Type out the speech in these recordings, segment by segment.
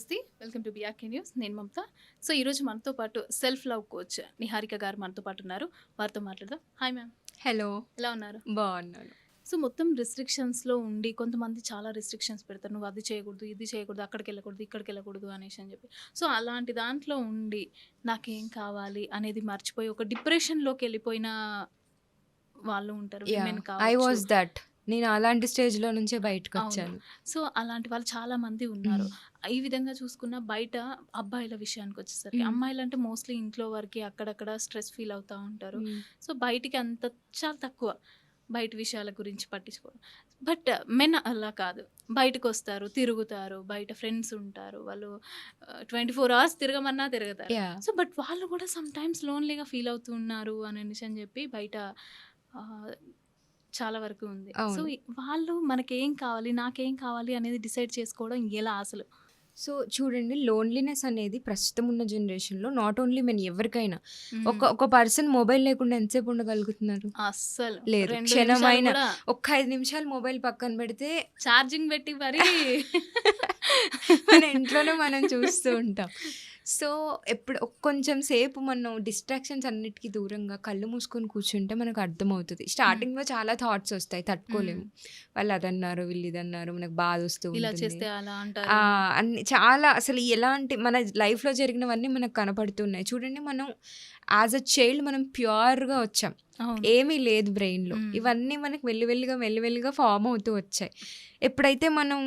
నమస్తే. Welcome to BRK news. నేను మమత. So ఈరోజు మనతో పాటు సెల్ఫ్ లవ్ కోచ్ నిహారిక గారు మనతో పాటు ఉన్నారు. వారితో మాట్లాడదాం. Hi ma'am. హలో. ఎలా ఉన్నారు? బాగున్నాను. సో మొత్తం రిస్ట్రిక్షన్స్లో ఉండి కొంతమంది చాలా రిస్ట్రిక్షన్స్ పెడతారు. నువ్వు అది చేయకూడదు, ఇది చేయకూడదు, అక్కడికి వెళ్ళకూడదు, ఇక్కడికి వెళ్ళకూడదు అనేసి అని చెప్పి. సో అలాంటి దాంట్లో ఉండి నాకేం కావాలి అనేది మర్చిపోయి ఒక డిప్రెషన్లోకి వెళ్ళిపోయిన వాళ్ళు ఉంటారు. యా, విమెన్ ఐ కావచ్చు. Was that. నేను అలాంటి స్టేజ్లో నుంచే బయటకు అవును. వచ్చాను. సో అలాంటి వాళ్ళు చాలా మంది ఉన్నారు. ఈ విధంగా చూసుకున్న బయట అబ్బాయిల విషయానికి వచ్చేసరికి అమ్మాయిలు అంటే మోస్ట్లీ ఇంట్లో వరకు అక్కడక్కడ స్ట్రెస్ ఫీల్ అవుతూ ఉంటారు. సో బయటికి అంత చాలా తక్కువ బయట విషయాల గురించి పట్టించుకోవడం. బట్ మెన్ అలా కాదు. బయటకు వస్తారు, తిరుగుతారు, బయట ఫ్రెండ్స్ ఉంటారు, వాళ్ళు 24 hours తిరగమన్నా తిరుగుతారు. యా, సో బట్ వాళ్ళు కూడా సమ్ టైమ్స్ లోన్లీగా ఫీల్ అవుతున్నారు అనేసి అని చెప్పి బయట ఆ, చాలా వరకు ఉంది. సో అవును. వాళ్ళు మనకేం కావాలి, నాకేం కావాలి అనేది డిసైడ్ చేసుకోవడం ఎలా అసలు? సో చూడండి, లోన్లీనెస్ అనేది ప్రస్తుతం ఉన్న జనరేషన్లో నాట్ ఓన్లీ మెన్, ఎవరికైనా ఒక ఒక పర్సన్ మొబైల్ లేకుండా ఎంతసేపు ఉండగలుగుతున్నారు? అస్సలు లేదు. 2 నిమిషాలు క్షణమైన కూడా ఒక్క 5 నిమిషాలు మొబైల్ పక్కన పెడితే ఛార్జింగ్ పెట్టి మరి మన ఇంట్లోనే మనం చూస్తూ ఉంటాం. సో ఎప్పుడు కొంచెం సేపు మనం డిస్ట్రాక్షన్స్ అన్నిటికీ దూరంగా కళ్ళు మూసుకొని కూర్చుంటే మనకు అర్థమవుతుంది. స్టార్టింగ్లో చాలా థాట్స్ వస్తాయి, తట్టుకోలేము. వాళ్ళు అదన్నారు, వీళ్ళు ఇదన్నారు, మనకు బాధ వస్తూ ఇలా ఉంటుంది. చేస్తే అలా అంటారు. అన్ని చాలా అసలు ఎలాంటి మన లైఫ్లో జరిగినవన్నీ మనకు కనపడుతున్నాయి. చూడండి, మనం యాజ్ అ చైల్డ్ మనం ప్యూర్గా వచ్చాం, అవును. ఏమీ లేదు బ్రెయిన్లో. ఇవన్నీ మనకు మెల్లిమెల్లిగా ఫామ్ అవుతూ వచ్చాయి. ఎప్పుడైతే మనం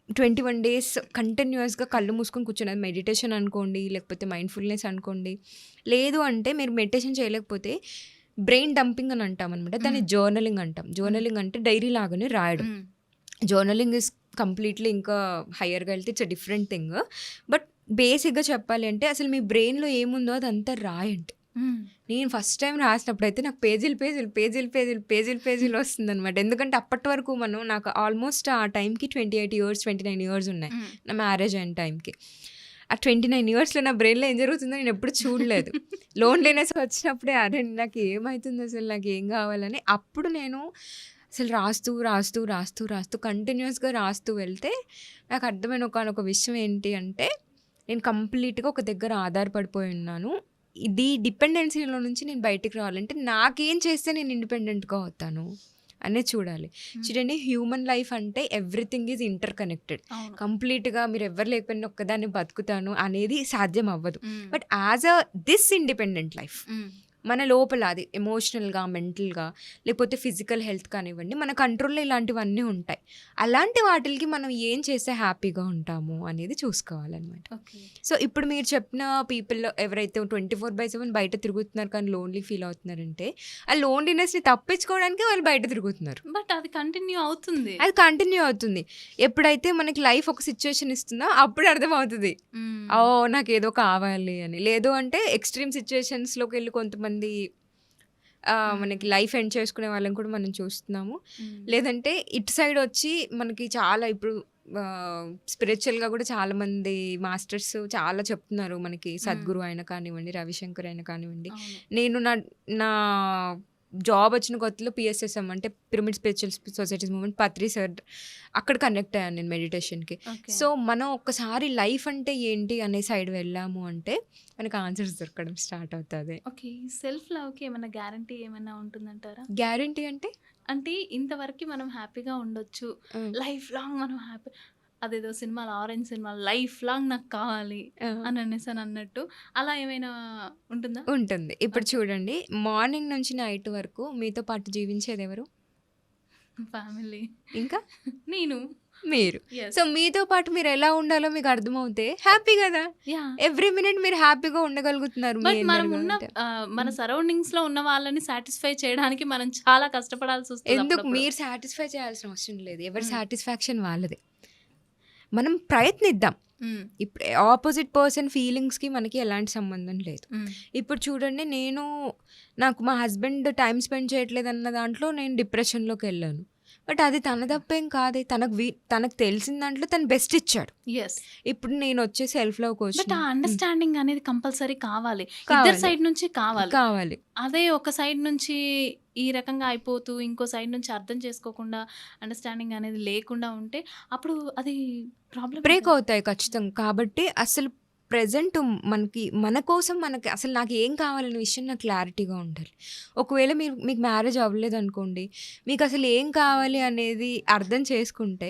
21 days కంటిన్యూస్గా కళ్ళు మూసుకొని కూర్చున్నది, మెడిటేషన్ అనుకోండి, లేకపోతే మైండ్ఫుల్నెస్ అనుకోండి, లేదు అంటే మీరు మెడిటేషన్ చేయలేకపోతే బ్రెయిన్ డంపింగ్ అని అంటాం అనమాట. దాన్ని జర్నలింగ్ అంటాం. జర్నలింగ్ అంటే డైరీ లాగానే రాయడం. జర్నలింగ్ ఇస్ కంప్లీట్లీ ఇంకా హయ్యర్గా వెళ్తే it's a different thing. But బేసిక్గా చెప్పాలి అంటే అసలు మీ బ్రెయిన్లో ఏముందో అదంతా రాయండి. నేను ఫస్ట్ టైం రాసినప్పుడు అయితే నాకు పేజీలు వస్తుందన్నమాట. ఎందుకంటే అప్పటి వరకు నాకు ఆల్మోస్ట్ ఆ టైంకి 28 years 29 years ఉన్నాయి, నా మ్యారేజ్ అయిన టైంకి. ఆ 29 yearsలో నా బ్రెయిన్లో ఏం జరుగుతుందో నేను ఎప్పుడు చూడలేదు. లోన్లీనెస్ వచ్చినప్పుడే అరే నాకు ఏమవుతుంది, అసలు నాకు ఏం కావాలని అప్పుడు నేను అసలు రాస్తూ కంటిన్యూస్గా రాస్తూ వెళ్తే నాకు అర్థమైన ఒక విషయం ఏంటి అంటే నేను కంప్లీట్గా ఒక దగ్గర ఆధారపడిపోయి ఉన్నాను. ఇది డిపెండెన్సీలో నుంచి నేను బయటికి రావాలంటే నాకేం చేస్తే నేను ఇండిపెండెంట్గా అవుతాను అనేది చూడాలి. చూడండి, హ్యూమన్ లైఫ్ అంటే ఎవ్రీథింగ్ ఈజ్ ఇంటర్ కనెక్టెడ్. కంప్లీట్గా మీరు ఎవరు లేకపోయినా ఒక్కదాన్ని బతుకుతాను అనేది సాధ్యం అవ్వదు. But as a this independent life మన లోపల అది ఎమోషనల్గా, మెంటల్గా, లేకపోతే ఫిజికల్ హెల్త్ కానివ్వండి, మన కంట్రోల్లో ఇలాంటివన్నీ ఉంటాయి. అలాంటి వాటికి మనం ఏం చేస్తే హ్యాపీగా ఉంటాము అనేది చూసుకోవాలన్నమాట. సో ఇప్పుడు మీరు చెప్పిన పీపుల్ ఎవరైతే 24/7 బయట తిరుగుతున్నారు కానీ లోన్లీ ఫీల్ అవుతున్నారంటే ఆ లోన్లీనెస్ని తప్పించుకోవడానికి వాళ్ళు బయట తిరుగుతున్నారు. బట్ అది కంటిన్యూ అవుతుంది. ఎప్పుడైతే మనకి లైఫ్ ఒక సిచ్యువేషన్ ఇస్తుందో అప్పుడు అర్థమవుతుంది, ఓ నాకు ఏదో కావాలి అని. లేదు అంటే ఎక్స్ట్రీమ్ సిచ్యువేషన్స్లోకి వెళ్ళి కొంతమంది మనకి లైఫ్ ఎండ్ చేసుకునే వాళ్ళని కూడా మనం చూస్తున్నాము. లేదంటే ఇటు సైడ్ వచ్చి మనకి చాలా ఇప్పుడు స్పిరిచువల్గా కూడా చాలామంది మాస్టర్స్ చాలా చెప్తున్నారు మనకి. సద్గురు అయినా కానివ్వండి, రవిశంకర్ అయినా కానివ్వండి. నేను నా జాబ్ వచ్చిన కొత్తలో PSSM అంటే పిరమిడ్ స్పిరిచువల్ సొసైటీస్ మూవ్మెంట్, పత్రి సార్ అక్కడ కనెక్ట్ అయ్యాను నేను మెడిటేషన్కి. సో మనం ఒక్కసారి లైఫ్ అంటే ఏంటి అనే సైడ్ వెళ్ళాము అంటే మనకు ఆన్సర్స్ దొరకడం స్టార్ట్ అవుతుంది. ఓకే. సెల్ఫ్ లవ్కి ఏమైనా గ్యారంటీ ఏమైనా ఉంటుందంటారా? గ్యారంటీ అంటే ఇంతవరకు మనం హ్యాపీగా ఉండొచ్చు, లైఫ్ లాంగ్ మనం హ్యాపీ, అదేదో సినిమాలో ఆరెంజ్ సినిమా లైఫ్ లాంగ్ నాకు కావాలి అని అనేసి అన్నట్టు అలా ఏమైనా ఉంటుందా? ఉంటుంది. ఇప్పుడు చూడండి, మార్నింగ్ నుంచి నైట్ వరకు మీతో పాటు జీవించేది ఎవరు? ఫ్యామిలీ. ఇంకా నేను, మీరు. సో మీతో పాటు మీరు ఎలా ఉండాలో మీకు అర్థమవుతే హ్యాపీ కదా. ఎవ్రీ మినిట్ మీరు హ్యాపీగా ఉండగలుగుతున్నారు. బట్ మనం ఉన్న మన సరౌండింగ్స్ లో ఉన్న వాళ్ళని సాటిస్ఫై చేయడానికి మనం చాలా కష్టపడాల్సి వస్తుంది. ఎందుకు మీరు సాటిస్ఫై చేయాల్సిన అవసరం లేదు, ఎవరి సాటిస్ఫాక్షన్ వాళ్ళదే. మనం ప్రయత్నిద్దాం. ఇప్పుడు ఆపోజిట్ పర్సన్ ఫీలింగ్స్కి మనకి ఎలాంటి సంబంధం లేదు. ఇప్పుడు చూడండి, నాకు మా హస్బెండ్ టైం స్పెండ్ చేయట్లేదు అన్న దాంట్లో నేను డిప్రెషన్లోకి వెళ్ళాను. బట్ అది తన తప్పేం కాదే, తనకు తెలిసిన దాంట్లో తను బెస్ట్ ఇచ్చాడు. ఇప్పుడు నేను వచ్చే సెల్ఫ్ లవ్ కోసం అండర్స్టాండింగ్ అనేది కంపల్సరీ కావాలి, ఇద్దరు సైడ్ నుంచి కావాలి. కావాలి. అదే ఒక సైడ్ నుంచి ఈ రకంగా అయిపోతూ ఇంకో సైడ్ నుంచి అర్థం చేసుకోకుండా అండర్‌స్టాండింగ్ అనేది లేకుండా ఉంటే అప్పుడు అది ప్రాబ్లమే బ్రేక్ కదా! అవుతాయి ఖచ్చితంగా. కాబట్టి అసలు ప్రెజెంట్ మన కోసం అసలు నాకు ఏం కావాలనే విషయం నాకు క్లారిటీగా ఉండాలి. ఒకవేళ మీకు మ్యారేజ్ అవ్వలేదనుకోండి, మీకు అసలు ఏం కావాలి అనేది అర్థం చేసుకుంటే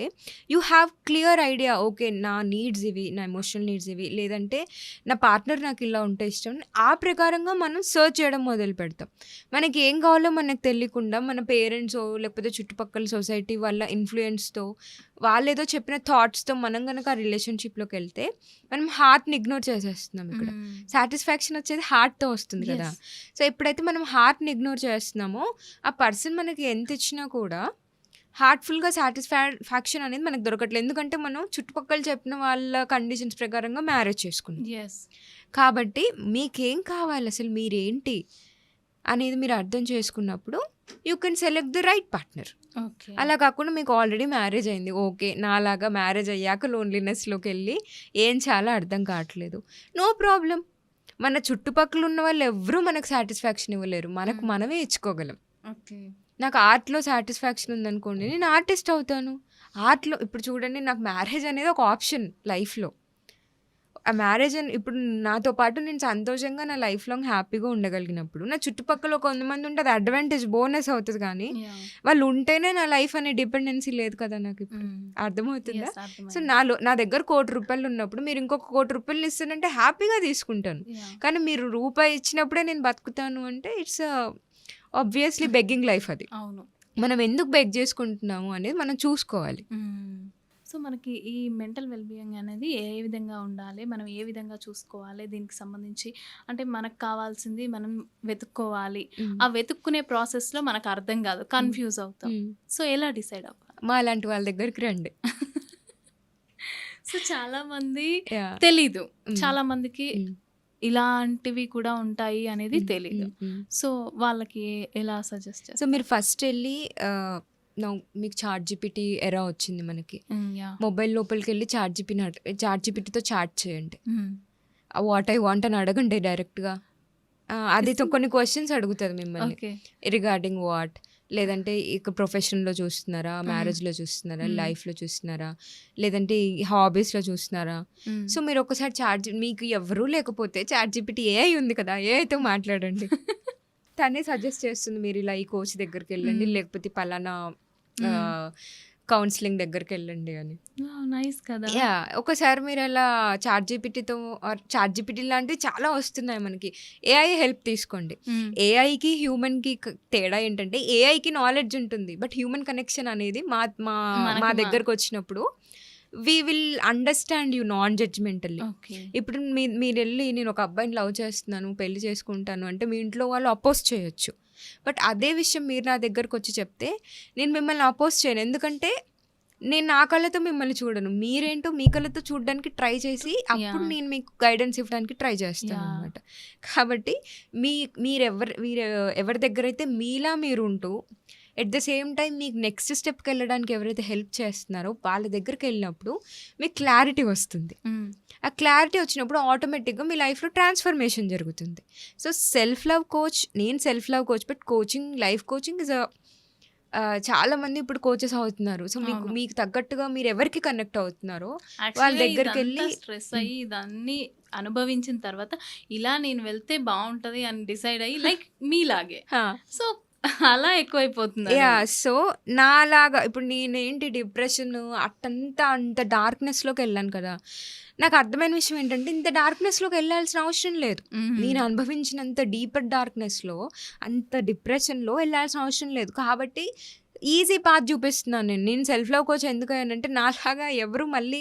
you have clear idea. Okay, నా నీడ్స్ ఇవి, నా ఎమోషనల్ నీడ్స్ ఇవి, లేదంటే నా పార్ట్నర్ నాకు ఇలా ఉంటే ఇష్టం. ఆ ప్రకారంగా మనం సెర్చ్ చేయడం మొదలు పెడతాం. మనకి ఏం కావాలో మనకు తెలియకుండా మన పేరెంట్సో లేకపోతే చుట్టుపక్కల సొసైటీ వాళ్ళ ఇన్‌ఫ్లూయెన్స్‌తో వాళ్ళేదో చెప్పిన థాట్స్‌తో మనం గనక ఆ రిలేషన్‌షిప్‌లోకి వెళ్తే మనం హార్ట్‌ని ఇగ్నోర్ చేసేస్తున్నాం ఇక్కడ. హ్మ్. సాటిస్ఫాక్షన్ వచ్చేది హార్ట్‌తో వస్తుంది కదా! యెస్. సో, ఎప్పుడైతే మనం హార్ట్‌ని ఇగ్నోర్ చేస్తున్నామో ఆ పర్సన్ మనకి ఎంత ఇచ్చినా కూడా హార్ట్‌ఫుల్‌గా ఫ్యాక్షన్ అనేది మనకు దొరకట్లేదు. ఎందుకంటే మనం చుట్టుపక్కల చెప్పిన వాళ్ళ కండిషన్స్ ప్రకారంగా మ్యారేజ్ చేసుకున్నాం. యెస్. కాబట్టి మీకేం కావాలి, అసలు మీరేంటి అనేది మీరు అర్థం చేసుకున్నప్పుడు you can select the right partner. Okay. అలా కాకుండా మీకు ఆల్రెడీ మ్యారేజ్ అయింది. ఓకే, నాలాగా మ్యారేజ్ అయ్యాక లోన్లీనెస్‌లోకెళ్ళి ఏం చేయాలో అర్థం కావట్లేదు. No problem. మన చుట్టుపక్కల ఉన్న వాళ్ళు ఎవ్వరూ మనకు సాటిస్ఫాక్షన్ ఇవ్వలేరు. మనకు హ్మ్. మనమే ఇచ్చుకోగలం. ఓకే. నాకు ఆర్ట్‌లో సాటిస్ఫాక్షన్ ఉందనుకోండి, నేను ఆర్టిస్ట్ అవుతాను. ఆర్ట్‌లో ఇప్పుడు చూడండి, నాకు మ్యారేజ్ అనేది ఒక ఆప్షన్ లైఫ్‌లో. ఆ మ్యారేజ్ ఇప్పుడు నాతో పాటు నేను సంతోషంగా నా లైఫ్ లాంగ్ హ్యాపీగా ఉండగలిగినప్పుడు, నా చుట్టుపక్కల కొంతమంది ఉంటే అది అడ్వాంటేజ్, బోనస్ అవుతది కానీ, యాహ్! వాళ్ళు ఉంటేనే నా లైఫ్ అనే డిపెండెన్సీ లేదు కదా నాకిప్పుడు. హ్మ్. అర్థమవుతుందా? యెస్. సో, అర్థమైంది. నా దగ్గర ₹1,00,00,000 ఉన్నప్పుడు మీరు ఇంకొక ₹1,00,00,000 ఇస్తానంటే హ్యాపీగా తీసుకుంటాను. యాహ్! కానీ మీరు రూపాయి ఇచ్చినప్పుడే నేను బతుకుతాను అంటే ఇట్స్ ఆబ్వియస్‌లీ బెగ్గింగ్ లైఫ్ అది. అవును. మనం ఎందుకు బెగ్ చేసుకుంటున్నాము అనేది మనం చూసుకోవాలి. హ్మ్. సో, మనకి ఈ మెంటల్ వెల్ బీయింగ్ అనేది ఏ విధంగా ఉండాలి? మనం ఏ విధంగా చూసుకోవాలి? దీనికి సంబంధించి అంటే మనకు కావాల్సింది మనం వెతుక్కోవాలి. హ్మ్. ఆ వెతుక్కునే ప్రాసెస్‌లో మనకు అర్థం కాదు. కన్‌ఫ్యూజ్ అవుతాం. హ్మ్. సో, ఎలా డిసైడ్ అవ్వాలి? మాలాంటి వాళ్ళ దగ్గరికి రండి. సో, చాలామంది యాహ్! తెలీదు. హ్మ్. చాలా మందికి హ్మ్. ఇలాంటివి కూడా ఉంటాయి అనేది హ్మ్. తెలీదు. హ్మ్. హ్మ్. సో, వాళ్ళకి ఎలా సజెస్ట్ సో, చేస్తారు? మీరు ఫస్ట్ ఎళ్లి మీకు చాట్‌జీపీటీ ఎరా వచ్చింది మనకి. యాహ్! మొబైల్ లోపలికెళ్ళి చాట్‌జీపీటీతో చాట్ చేయండి. హ్మ్. వాట్ ఐ వాంట్ అని అడగండి డైరెక్ట్‌గా. అది కొన్ని క్వెషన్స్ అడుగుతది మిమ్మల్ని. ఓకే. రిగార్డింగ్ వాట్, లేదంటే ప్రొఫెషన్‌లో చూస్తున్నారా? హ్మ్. మ్యారేజ్‌లో చూస్తున్నారా? హ్మ్. లైఫ్‌లో చూస్తున్నారా? లేదంటే హాబీస్‌లో చూస్తున్నారా? హ్మ్. సో, మీరు ఒకసారి మీకు ఎవ్వరూ లేకపోతే చాట్‌జీపీటీ ఏఐ ఉంది కదా! ఏఐతో మాట్లాడండి. తనే సజెస్ట్ చేస్తుంది. మీరు ఇలా ఈ కోచ్ దగ్గరికెళ్ళండి, హ్మ్. లేకపోతే పలానా హ్మ్. కౌన్సెలింగ్ దగ్గరికెళ్ళండి అని. వావ్! నైస్ కదా! యాహ్! ఒకసారి మీరలా చాట్‌జీపీటీతో చాట్‌జీపీటీ లాంటివి చాలా వస్తున్నాయి మనకి. ఏఐ హెల్ప్ తీసుకోండి. హ్మ్. ఏఐకి, హ్యూమన్‌కి తేడా ఏంటంటే, ఏఐకి నాలెడ్జ్ ఉంటుంది. బట్ హ్యూమన్ కనెక్షన్ అనేది మా మా మనకు మా దగ్గరకొచ్చినప్పుడు we will understand you non judgementally. Okay. ఇప్పుడు మీరెళ్ళి నేను ఒక అబ్బాయిని లవ్ చేస్తున్నాను, పెళ్లి చేసుకుంటాను అంటే మీ ఇంట్లో వాళ్ళు అపోజ్ చేయొచ్చు. బట్ అదే విషయం మీరు నా దగ్గరకొచ్చి చెప్తే నేను మిమ్మల్ని అపోజ్ చేయను. ఎందుకంటే నేను నా కళ్ళతో మిమ్మల్ని చూడను. మీరేంటో మీ కళ్ళతో చూడడానికి ట్రై చేసి అప్పుడు యాహ్! నేను మీకు గైడెన్స్ ఇవ్వడానికి ట్రై యాహ్! చేస్తాననమాట. కాబట్టి మీ మీరు ఎవరి దగ్గరైతే మీలా మీరుంటూ ఎట్ ద సేమ్ టైమ్ మీకు నెక్స్ట్ స్టెప్‌కెళ్ళడానికి ఎవరైతే హెల్ప్ చేస్తున్నారో వాళ్ళ దగ్గరికెళ్ళినప్పుడు మీకు క్లారిటీ వస్తుంది. హ్మ్. ఆ క్లారిటీ వచ్చినప్పుడు ఆటోమేటిక్‌గా మీ లైఫ్‌లో ట్రాన్స్‌ఫర్మేషన్ జరుగుతుంది. సో, నేను self love coach. But life coaching is చాలామంది ఇప్పుడు కోచెస్ అవుతున్నారు. సో, అవును. మీకు తగ్గట్టుగా మీరు ఎవరికి కనెక్ట్ అవుతున్నారో వాళ్ళ యాక్చువల్‌గా దగ్గరికెళ్ళి ఇదంతా స్ట్రెస్ అయ్యి ఇదన్నీ అనుభవించిన తర్వాత ఇలా నేను వెళ్తే బావుంటది అని డిసైడ్ అయ్యి లైక్ మీలాగే. ఆ! సో, అలా ఎక్కువైపోతుందనేది. యాహ్! సో, నాలాగా ఇప్పుడు నేనేంటి డిప్రెషన్ అంత డార్క్‌నెస్‌లోకెళ్ళాను కదా! నాకు అర్థమైన విషయం ఏంటంటే, ఇంత డార్క్‌నెస్‌లోకి ఎళ్ళాల్సిన అవసరం లేదు. హ్మ్. నేను అనుభవించినంత డీపర్ డార్క్‌నెస్‌లో, అంత డిప్రెషన్‌లో ఎళ్ళాల్సిన అవసరం లేదు. కాబట్టి ఈజీ పాత్ చూపిస్తున్నాను నేను. నేను సెల్ఫ్ లవ్ కోచ్ ఎందుకయ్యానంటే, నాలాగా ఎవరు మళ్ళీ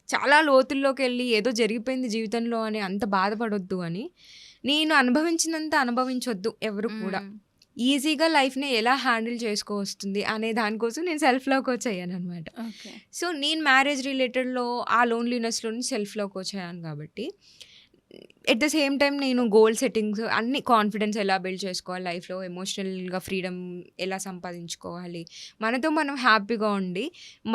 చాలా లోతుల్లోకెళ్ళి ఏదో జరిగిపోయింది జీవితంలో అని అంత బాధపడొద్దు అని. నేను అనుభవించినంత అనుభవించొద్దు ఎవరు కూడా. హ్మ్. ఈజీగా లైఫ్‌ని ఎలా హ్యాండిల్ చేసుకోవస్తుంది అనే దానికోసం నేను సెల్ఫ్ లవ్ కోచ్ అయ్యాననమాట. ఓకే. సో, నేను మ్యారేజ్ రిలేటెడ్‌లో ఆ లోన్లీనెస్‌లో నుంచి సెల్ఫ్ లవ్ కోచ్ అయ్యాను కాబట్టి, ఎట్ ద సేమ్ టైం నేను గోల్ సెట్టింగ్స్ అన్ని కాన్ఫిడెన్స్ ఎలా బిల్డ్ చేసుకోవాలి లైఫ్లో, ఎమోషనల్గా ఫ్రీడమ్ ఎలా సంపాదించుకోవాలి, మనతో మనం హ్యాపీగా ఉండి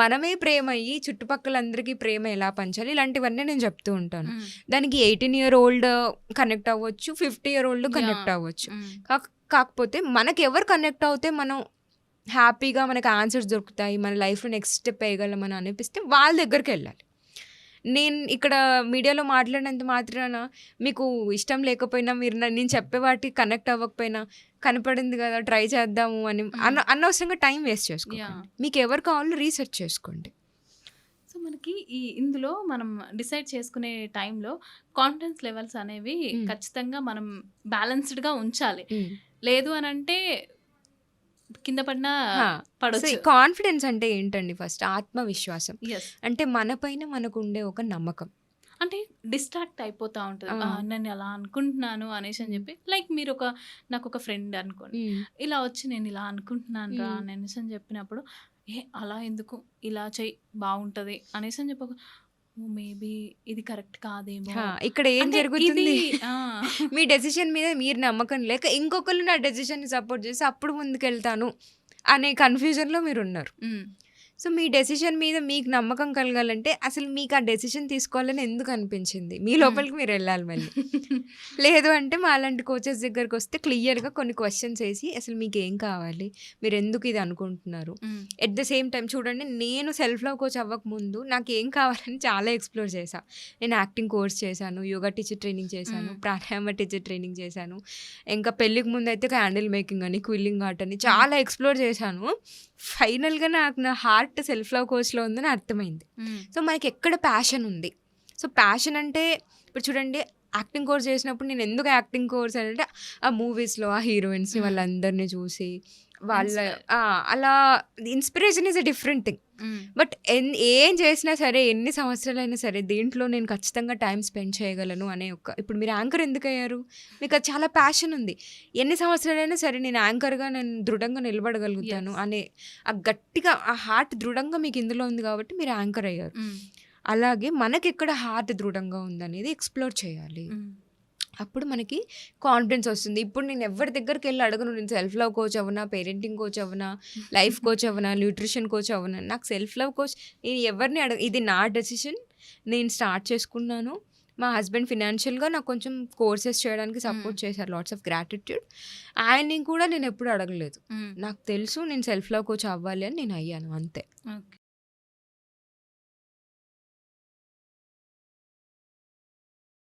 మనమే ప్రేమ అయ్యి చుట్టుపక్కల ప్రేమ ఎలా పంచాలి, ఇలాంటివన్నీ నేను చెప్తూ ఉంటాను. దానికి 18 year old కనెక్ట్ అవ్వచ్చు, 50 year old కనెక్ట్ అవ్వచ్చు. కాకపోతే మనకి ఎవరు కనెక్ట్ అవుతే మనం హ్యాపీగా మనకు ఆన్సర్స్ దొరుకుతాయి, మన లైఫ్లో నెక్స్ట్ స్టెప్ వేయగలం అని అనిపిస్తే వాళ్ళ దగ్గరికి వెళ్ళాలి. నేను ఇక్కడ మీడియాలో మాట్లాడినంత మాత్రాన మీకు ఇష్టం లేకపోయినా, మీరు నేను చెప్పే వాటికి కనెక్ట్ అవ్వకపోయినా, కనపడింది కదా ట్రై చేద్దాము అని అనవసరంగా టైం వేస్ట్ చేసుకోండి. మీకు ఎవరు కావాలో రీసెర్చ్ చేసుకోండి. సో మనకి ఇందులో మనం డిసైడ్ చేసుకునే టైంలో కాన్ఫిడెన్స్ లెవెల్స్ అనేవి ఖచ్చితంగా మనం బ్యాలెన్స్డ్గా ఉంచాలి. లేదు అని అంటే కింద పడినా పడొచ్చు. కాన్ఫిడెన్స్ అంటే ఏంటండి? ఫస్ట్ ఆత్మవిశ్వాసం. అంటే మన పైన మనకు ఉండే ఒక నమ్మకం. అంటే డిస్ట్రాక్ట్ అయిపోతా ఉంటుంది, నేను అలా అనుకుంటున్నాను అనేసి అని చెప్పి. లైక్ మీరు నాకు ఒక ఫ్రెండ్ అనుకోండి, ఇలా వచ్చి నేను ఇలా అనుకుంటున్నాను రా అనేసి అని చెప్పినప్పుడు, అలా ఎందుకు, ఇలా చెయ్యి బాగుంటది అనేసి అని చెప్ప, మేబీ ఇది కరెక్ట్ కాదేమో. ఇక్కడ ఏం జరుగుతుంది, మీ డెసిషన్ మీద మీరు నమ్మకం లేక ఇంకొకరు నా డెసిషన్ సపోర్ట్ చేసి అప్పుడు ముందుకెళ్తాను అనే కన్ఫ్యూజన్లో మీరు ఉన్నారు. సో మీ డెసిషన్ మీద మీకు నమ్మకం కలగాలంటే అసలు మీకు ఆ డెసిషన్ తీసుకోవాలని ఎందుకు అనిపించింది, మీ లోపలికి మీరు వెళ్ళాలి మళ్ళీ. లేదు అంటే మా అలాంటి కోచెస్ దగ్గరికి వస్తే క్లియర్గా కొన్ని క్వశ్చన్స్ వేసి అసలు మీకు ఏం కావాలి, మీరు ఎందుకు ఇది అనుకుంటున్నారు. ఎట్ ద సేమ్ టైం చూడండి, నేను సెల్ఫ్ లవ్ కోచ్ అవ్వకముందు నాకు ఏం కావాలని చాలా ఎక్స్ప్లోర్ చేశాను. నేను యాక్టింగ్ కోర్స్ చేశాను, యోగా టీచర్ ట్రైనింగ్ చేశాను, ప్రాణాయామ టీచర్ ట్రైనింగ్ చేశాను, ఇంకా పెళ్ళికి ముందు అయితే క్యాండిల్ మేకింగ్ అని, క్విల్లింగ్ ఆర్ట్ అని చాలా ఎక్స్ప్లోర్ చేశాను. ఫైనల్గా నాకు నా హార్ట్ సెల్ఫ్ లవ్ కోర్స్లో ఉందని అర్థమైంది. సో మనకి ఎక్కడ ప్యాషన్ ఉంది. సో ప్యాషన్ అంటే ఇప్పుడు చూడండి, యాక్టింగ్ కోర్స్ చేసినప్పుడు నేను ఎందుకు యాక్టింగ్ కోర్స్ అంటే ఆ మూవీస్లో ఆ హీరోయిన్స్ని వాళ్ళందరినీ చూసి వాళ్ళ అలా inspiration is a different thing. But ఏం చేసినా సరే, ఎన్ని సంవత్సరాలైనా సరే దీంట్లో నేను ఖచ్చితంగా టైం స్పెండ్ చేయగలను అనే ఇప్పుడు మీరు యాంకర్ ఎందుకు అయ్యారు, మీకు అది చాలా ప్యాషన్ ఉంది. ఎన్ని సంవత్సరాలైనా సరే నేను యాంకర్గా నేను దృఢంగా నిలబడగలుగుతాను అనే ఆ గట్టిగా ఆ హార్ట్ దృఢంగా మీకు ఇందులో ఉంది కాబట్టి మీరు యాంకర్ అయ్యారు. అలాగే మనకి ఎక్కడ హార్ట్ దృఢంగా ఉందనేది ఎక్స్ప్లోర్ చేయాలి. అప్పుడు మనకి కాన్ఫిడెన్స్ వస్తుంది. ఇప్పుడు నేను ఎవరి దగ్గరికి వెళ్ళి అడగను, నేను సెల్ఫ్ లవ్ కోచ్ అవ్వనా, పేరెంటింగ్ కోచ్ అవ్వనా, లైఫ్ కోచ్ అవ్వనా, న్యూట్రిషన్ కోచ్ అవ్వనా. నాకు సెల్ఫ్ లవ్ కోచ్ నేను ఎవరిని ఇది నా డెసిషన్, నేను స్టార్ట్ చేసుకున్నాను. మా హస్బెండ్ ఫినాన్షియల్గా నాకు కొంచెం కోర్సెస్ చేయడానికి సపోర్ట్ చేశారు, లాట్స్ ఆఫ్ గ్రాటిట్యూడ్. ఆయన్ని కూడా నేను ఎప్పుడు అడగలేదు. నాకు తెలుసు నేను సెల్ఫ్ లవ్ కోచ్ అవ్వాలి అని నేను అయ్యాను, అంతే.